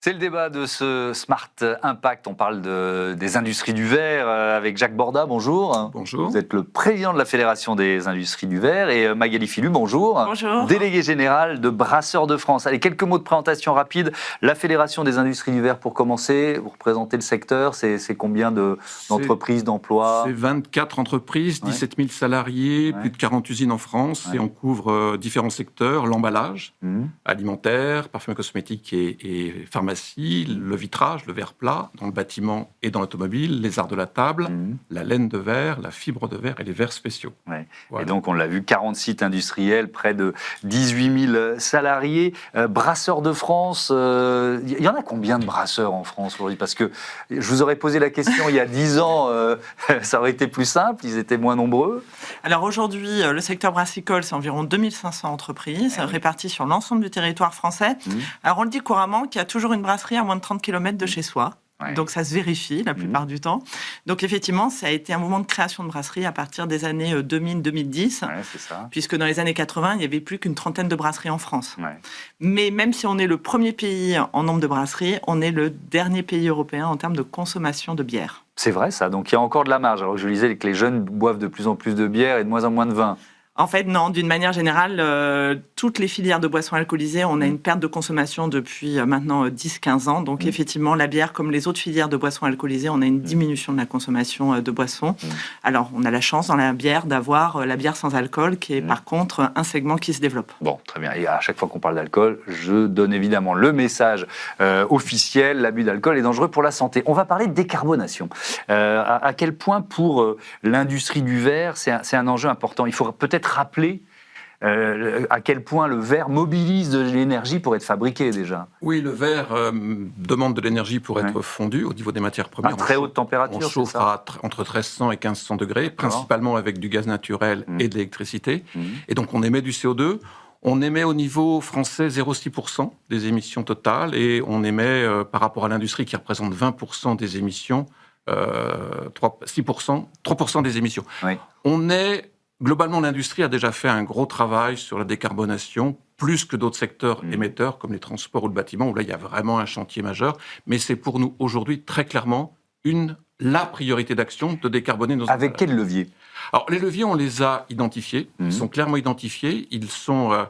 C'est le débat de ce Smart Impact. On parle des industries du verre avec Jacques Borda. Bonjour. Bonjour. Vous êtes le président de la Fédération des industries du verre. Et Magali Filu, bonjour. Bonjour. Délégué général de Brasseurs de France. Allez, quelques mots de présentation rapide. La Fédération des industries du verre, pour commencer. Vous représentez le secteur. C'est combien d'entreprises, d'emplois? C'est 24 entreprises, 17 000 salariés, plus de 40 usines en France. Et on couvre différents secteurs. L'emballage, alimentaire, parfum cosmétique et pharmacie, le vitrage, le verre plat, dans le bâtiment et dans l'automobile, les arts de la table, la laine de verre, la fibre de verre et les verres spéciaux. Ouais. Voilà. Et donc, on l'a vu, 40 sites industriels, près de 18 000 salariés. Brasseurs de France, il y en a combien de brasseurs en France aujourd'hui? Parce que je vous aurais posé la question il y a 10 ans, ça aurait été plus simple, ils étaient moins nombreux. Alors aujourd'hui, le secteur brassicole, c'est environ 2500 entreprises réparties sur l'ensemble du territoire français. Alors on le dit couramment qu'il y a toujours une brasserie à moins de 30 km de chez soi. Ouais. Donc ça se vérifie la plupart du temps. Donc effectivement, ça a été un mouvement de création de brasseries à partir des années 2000-2010, C'est ça. puisque dans les années 80, il n'y avait plus qu'une trentaine de brasseries en France. Ouais. Mais même si on est le premier pays en nombre de brasseries, on est le dernier pays européen en termes de consommation de bière. C'est vrai ça, donc il y a encore de la marge. Alors je disais que les jeunes boivent de plus en plus de bière et de moins en moins de vin. En fait, non. D'une manière générale, toutes les filières de boissons alcoolisées, on a une perte de consommation depuis maintenant 10-15 ans. Donc, effectivement, la bière, comme les autres filières de boissons alcoolisées, on a une diminution de la consommation de boissons. Alors, on a la chance dans la bière d'avoir la bière sans alcool, qui est par contre un segment qui se développe. Bon, très bien. Et à chaque fois qu'on parle d'alcool, je donne évidemment le message officiel, l'abus d'alcool est dangereux pour la santé. On va parler de décarbonation. À quel point pour l'industrie du verre, c'est un enjeu important. Il faut peut-être rappeler à quel point le verre mobilise de l'énergie pour être fabriqué déjà. Oui, le verre demande de l'énergie pour être fondu au niveau des matières premières. À très haute température, on chauffe entre 1300 et 1500 degrés, principalement avec du gaz naturel et de l'électricité. Et donc on émet du CO2. On émet au niveau français 0,6% des émissions totales et on émet par rapport à l'industrie qui représente 20% des émissions, 3% des émissions. Oui. Globalement, l'industrie a déjà fait un gros travail sur la décarbonation, plus que d'autres secteurs émetteurs, comme les transports ou le bâtiment, où là, il y a vraiment un chantier majeur. Mais c'est pour nous, aujourd'hui, très clairement, la priorité d'action de décarboner nos emballages. Avec quel levier? Alors, les leviers, on les a identifiés. Ils sont clairement identifiés. Ils sont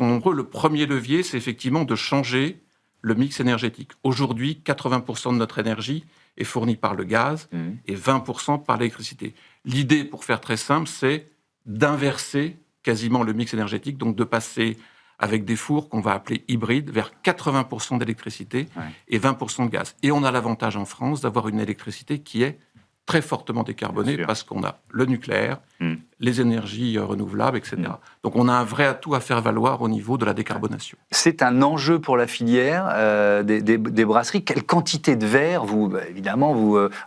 nombreux. Le premier levier, c'est effectivement de changer le mix énergétique. Aujourd'hui, 80% de notre énergie est fournie par le gaz et 20% par l'électricité. L'idée, pour faire très simple, c'est d'inverser quasiment le mix énergétique, donc de passer avec des fours qu'on va appeler hybrides vers 80% d'électricité et 20% de gaz. Et on a l'avantage en France d'avoir une électricité qui est très fortement décarbonée parce qu'on a le nucléaire, les énergies renouvelables, etc. Donc on a un vrai atout à faire valoir au niveau de la décarbonation. C'est un enjeu pour la filière des brasseries. Quelle quantité de verre évidemment,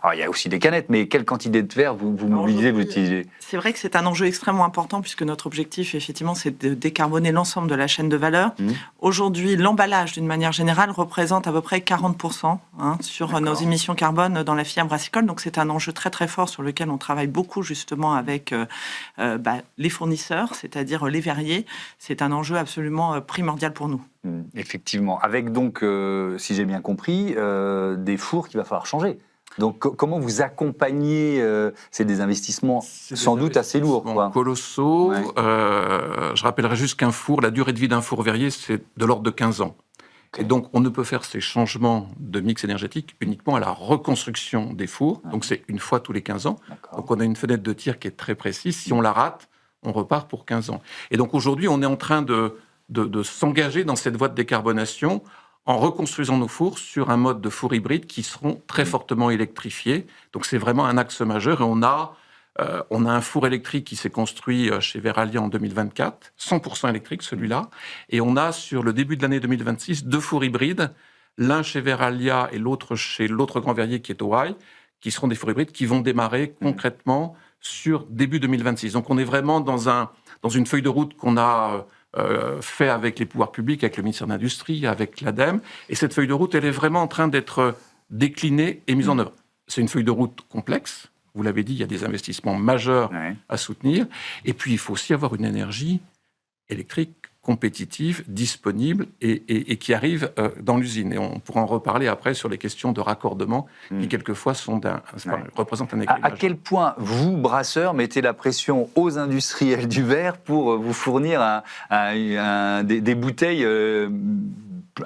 alors il y a aussi des canettes, mais quelle quantité de verre vous mobilisez, vous utilisez? C'est vrai que c'est un enjeu extrêmement important puisque notre objectif, effectivement, c'est de décarboner l'ensemble de la chaîne de valeur. Aujourd'hui, l'emballage, d'une manière générale, représente à peu près 40% sur nos émissions carbone dans la filière brassicole. Donc c'est un enjeu très très fort sur lequel on travaille beaucoup justement avec les fournisseurs, c'est-à-dire les verriers. C'est un enjeu absolument primordial pour nous. Effectivement, avec donc, si j'ai bien compris, des fours qu'il va falloir changer. Donc comment vous accompagnez c'est des investissements sans doute assez lourds, quoi. Colossaux. Je rappellerai juste qu'un four, la durée de vie d'un four verrier, c'est de l'ordre de 15 ans. Et donc, on ne peut faire ces changements de mix énergétique uniquement à la reconstruction des fours. Donc, c'est une fois tous les 15 ans. Donc, on a une fenêtre de tir qui est très précise. Si on la rate, on repart pour 15 ans. Et donc, aujourd'hui, on est en train de s'engager dans cette voie de décarbonation en reconstruisant nos fours sur un mode de four hybride qui seront très fortement électrifiés. Donc, c'est vraiment un axe majeur. Et on a un four électrique qui s'est construit chez Verallia en 2024, 100% électrique celui-là. Et on a sur le début de l'année 2026 2 fours hybrides, l'un chez Verallia et l'autre chez l'autre grand verrier qui est Hawaii, qui seront des fours hybrides qui vont démarrer concrètement sur début 2026. Donc on est vraiment dans une feuille de route qu'on a fait avec les pouvoirs publics, avec le ministère de l'Industrie, avec l'ADEME. Et cette feuille de route, elle est vraiment en train d'être déclinée et mise en œuvre. C'est une feuille de route complexe. Vous l'avez dit, il y a des investissements majeurs à soutenir. Et puis, il faut aussi avoir une énergie électrique compétitive, disponible et qui arrive dans l'usine. Et on pourra en reparler après sur les questions de raccordement qui, quelquefois, représentent un équilibre. À quel point vous, brasseurs, mettez la pression aux industriels du verre pour vous fournir des bouteilles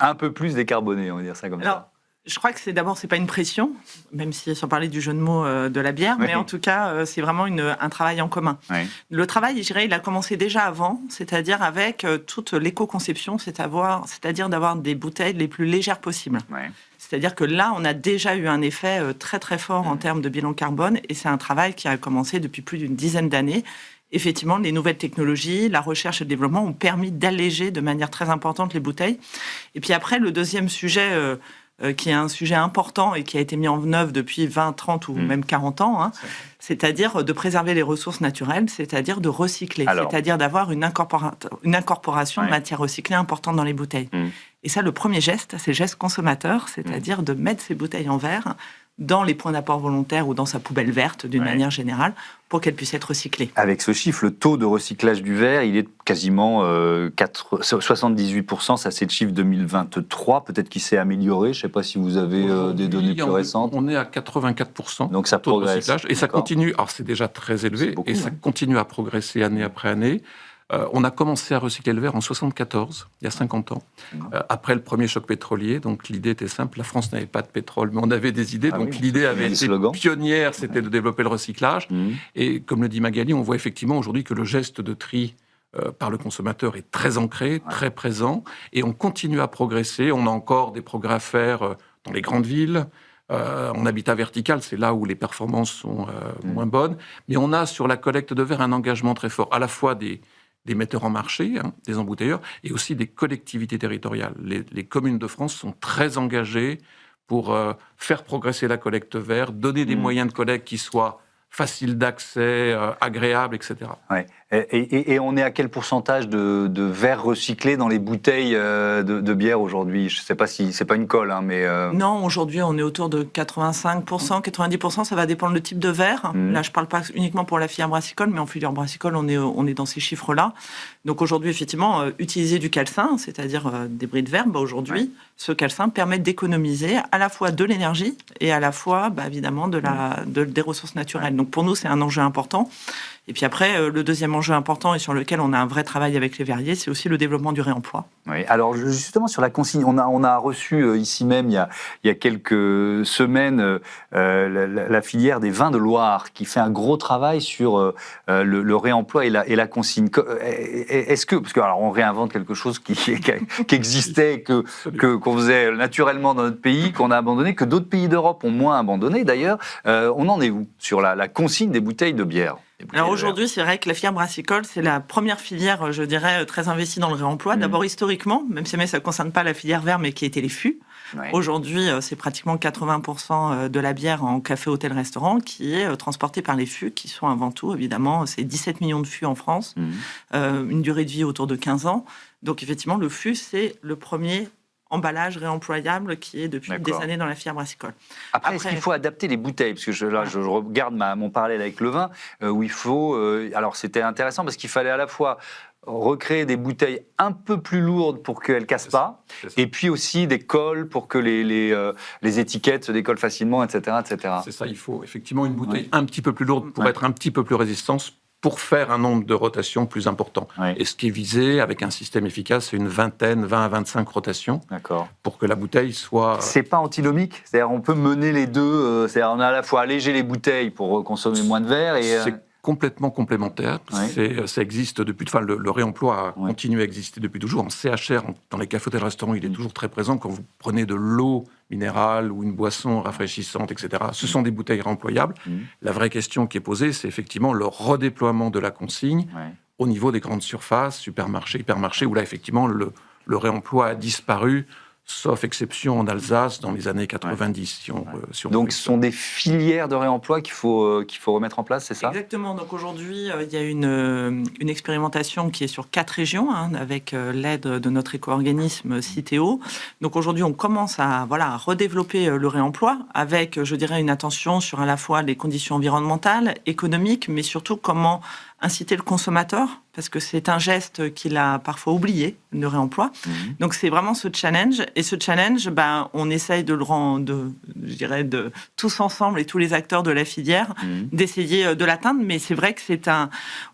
un peu plus décarbonées, on va dire ça comme ça? Je crois que c'est pas une pression, même si sans parler du jeu de mots de la bière, mais en tout cas, c'est vraiment un travail en commun. Oui. Le travail, je dirais, il a commencé déjà avant, c'est-à-dire avec toute l'éco-conception, c'est-à-dire d'avoir des bouteilles les plus légères possibles. Oui. C'est-à-dire que là, on a déjà eu un effet très très fort en termes de bilan carbone, et c'est un travail qui a commencé depuis plus d'une dizaine d'années. Effectivement, les nouvelles technologies, la recherche et le développement ont permis d'alléger de manière très importante les bouteilles. Et puis après, le deuxième sujet qui est un sujet important et qui a été mis en œuvre depuis 20, 30 ou même 40 ans, c'est-à-dire de préserver les ressources naturelles, c'est-à-dire de recycler, c'est-à-dire d'avoir une incorporation de matières recyclées importante dans les bouteilles. Et ça, le premier geste, c'est le geste consommateur, c'est-à-dire de mettre ces bouteilles en verre dans les points d'apport volontaires ou dans sa poubelle verte, d'une manière générale, pour qu'elle puisse être recyclée. Avec ce chiffre, le taux de recyclage du verre, il est quasiment 78%, ça c'est le chiffre 2023, peut-être qu'il s'est amélioré, je ne sais pas si vous avez des données plus récentes. On est à 84%. Donc ça progresse. Et ça continue, alors c'est déjà très élevé, beaucoup, et ça continue à progresser année après année. On a commencé à recycler le verre en 1974, il y a 50 ans, après le premier choc pétrolier. Donc l'idée était simple, la France n'avait pas de pétrole, mais on avait des idées. L'idée avait été pionnière, c'était de développer le recyclage. Et comme le dit Magali, on voit effectivement aujourd'hui que le geste de tri par le consommateur est très ancré, très présent. Et on continue à progresser. On a encore des progrès à faire dans les grandes villes. En habitat vertical, c'est là où les performances sont moins bonnes. Mais on a sur la collecte de verre un engagement très fort, à la fois des metteurs en marché, des embouteilleurs, et aussi des collectivités territoriales. Les communes de France sont très engagées pour faire progresser la collecte verre, donner des moyens de collecte qui soient faciles d'accès, agréables, etc. Ouais. Et on est à quel pourcentage de verre recyclé dans les bouteilles de bière aujourd'hui? Je ne sais pas si c'est pas une colle, mais... Non, aujourd'hui, on est autour de 85%, 90%, ça va dépendre du type de verre. Là, je ne parle pas uniquement pour la filière brassicole, mais en filière brassicole, on est dans ces chiffres-là. Donc aujourd'hui, effectivement, utiliser du calcin, c'est-à-dire des bris de verre, aujourd'hui, ce calcin permet d'économiser à la fois de l'énergie et à la fois, évidemment, des ressources naturelles. Donc pour nous, c'est un enjeu important. Et puis après, le deuxième enjeu important et sur lequel on a un vrai travail avec les verriers, c'est aussi le développement du réemploi. Oui, alors justement sur la consigne, on a reçu ici même il y a quelques semaines la filière des vins de Loire qui fait un gros travail sur le réemploi et la consigne. Est-ce que, parce que alors on réinvente quelque chose qui existait, qu'on faisait naturellement dans notre pays, qu'on a abandonné, que d'autres pays d'Europe ont moins abandonné d'ailleurs. On en est où sur la consigne des bouteilles de bière? Alors aujourd'hui, c'est vrai que la filière brassicole, c'est la première filière, je dirais, très investie dans le réemploi. D'abord historiquement, même si ça ne concerne pas la filière verre, mais qui était les fûts. Ouais. Aujourd'hui, c'est pratiquement 80% de la bière en café, hôtel, restaurant qui est transportée par les fûts, qui sont avant tout, évidemment, c'est 17 millions de fûts en France, une durée de vie autour de 15 ans. Donc effectivement, le fût, c'est le premier emballage réemployable qui est depuis des années dans la filière brassicole. Après, est-ce qu'il faut adapter les bouteilles? Parce que je regarde mon parallèle avec le vin, où il faut... alors, c'était intéressant parce qu'il fallait à la fois recréer des bouteilles un peu plus lourdes pour qu'elles ne cassent pas, et puis aussi des colles pour que les étiquettes se décollent facilement, etc. etc. C'est ça, il faut effectivement une bouteille un petit peu plus lourde pour être un petit peu plus résistante, pour faire un nombre de rotations plus important. Et ce qui est visé avec un système efficace, c'est une 20 à 25 rotations pour que la bouteille soit... C'est pas antinomique? C'est-à-dire on peut mener les deux, c'est-à-dire on a à la fois allégé les bouteilles pour consommer moins de verre et... C'est complètement complémentaire. Ça existe depuis... Enfin, le réemploi a continué à exister depuis toujours. En CHR, dans les cafés, hôtels, restaurants, il est toujours très présent. Quand vous prenez de l'eau minérale ou une boisson rafraîchissante, etc., ce sont des bouteilles réemployables. La vraie question qui est posée, c'est effectivement le redéploiement de la consigne au niveau des grandes surfaces, supermarchés, hypermarchés, où là, effectivement, le réemploi a disparu, sauf exception en Alsace dans les années 90. Donc, ce sont des filières de réemploi qu'il faut remettre en place, c'est ça? Exactement. Donc, aujourd'hui, il y a une expérimentation qui est sur 4 régions, avec l'aide de notre éco-organisme Citeo. Donc, aujourd'hui, on commence à redévelopper le réemploi avec, je dirais, une attention sur à la fois les conditions environnementales, économiques, mais surtout comment inciter le consommateur, parce que c'est un geste qu'il a parfois oublié, le réemploi. Donc c'est vraiment ce challenge. Et ce challenge, on essaye de le rendre, je dirais, de tous ensemble et tous les acteurs de la filière, d'essayer de l'atteindre. Mais c'est vrai que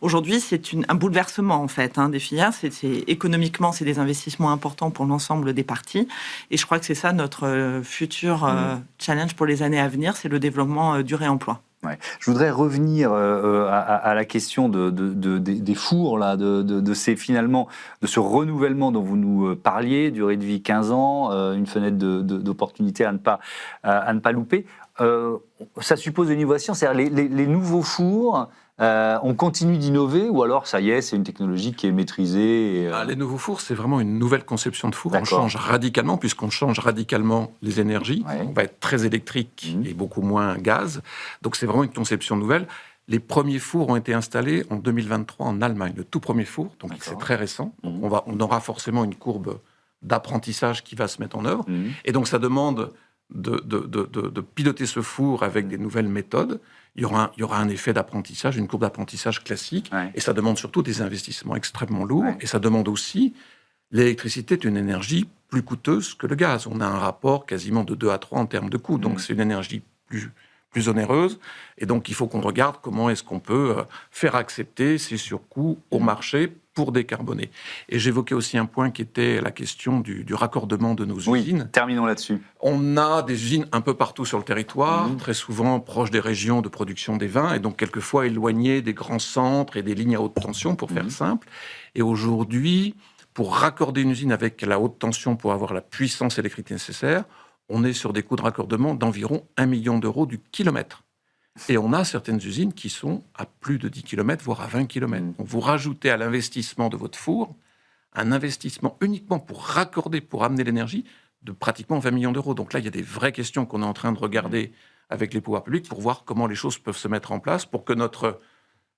aujourd'hui, c'est un bouleversement en fait des filières. Économiquement, c'est des investissements importants pour l'ensemble des parties. Et je crois que c'est ça notre futur challenge pour les années à venir, c'est le développement du réemploi. Ouais. Je voudrais revenir à la question des fours, là, de ce renouvellement dont vous nous parliez, durée de vie 15 ans, une fenêtre d'opportunité à ne pas louper. Ça suppose une innovation, c'est-à-dire les nouveaux fours, on continue d'innover ou alors ça y est, c'est une technologie qui est maîtrisée Les nouveaux fours, c'est vraiment une nouvelle conception de four. On D'accord. change radicalement, puisqu'on change radicalement les énergies. Ouais. On va être très électrique et beaucoup moins gaz. Donc c'est vraiment une conception nouvelle. Les premiers fours ont été installés en 2023 en Allemagne, le tout premier four, donc c'est très récent. Donc on aura forcément une courbe d'apprentissage qui va se mettre en œuvre. Et donc ça demande de piloter ce four avec des nouvelles méthodes. Il y aura un effet d'apprentissage, une courbe d'apprentissage classique, et ça demande surtout des investissements extrêmement lourds, et ça demande aussi, l'électricité est une énergie plus coûteuse que le gaz. On a un rapport quasiment de 2 à 3 en termes de coût, donc c'est une énergie plus onéreuse, et donc il faut qu'on regarde comment est-ce qu'on peut faire accepter ces surcoûts au marché pour décarboner. Et j'évoquais aussi un point qui était la question du raccordement de nos usines. Terminons là-dessus. On a des usines un peu partout sur le territoire, très souvent proches des régions de production des vins, et donc quelquefois éloignées des grands centres et des lignes à haute tension, pour faire simple. Et aujourd'hui, pour raccorder une usine avec la haute tension, pour avoir la puissance électrique nécessaire, on est sur des coûts de raccordement d'environ 1 million d'euros du kilomètre. Et on a certaines usines qui sont à plus de 10 km, voire à 20 km. Donc vous rajoutez à l'investissement de votre four un investissement uniquement pour raccorder, pour amener l'énergie, de pratiquement 20 millions d'euros. Donc là, il y a des vraies questions qu'on est en train de regarder avec les pouvoirs publics pour voir comment les choses peuvent se mettre en place pour que notre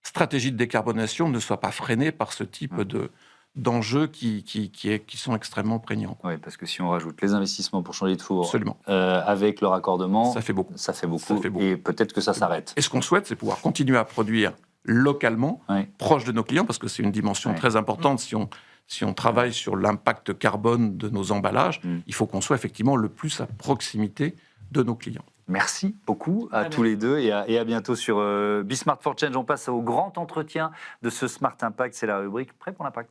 stratégie de décarbonation ne soit pas freinée par ce type d'enjeux qui sont extrêmement prégnants. Oui, parce que si on rajoute les investissements pour changer de four Absolument. avec le raccordement, Ça fait beaucoup. Ça fait beaucoup. Et peut-être que ça s'arrête. Et ce qu'on souhaite, c'est pouvoir continuer à produire localement, proche de nos clients, parce que c'est une dimension très importante. Si on travaille sur l'impact carbone de nos emballages, il faut qu'on soit effectivement le plus à proximité de nos clients. Merci beaucoup à tous les deux et à bientôt sur Be Smart for Change. On passe au grand entretien de ce Smart Impact. C'est la rubrique Prêt pour l'impact.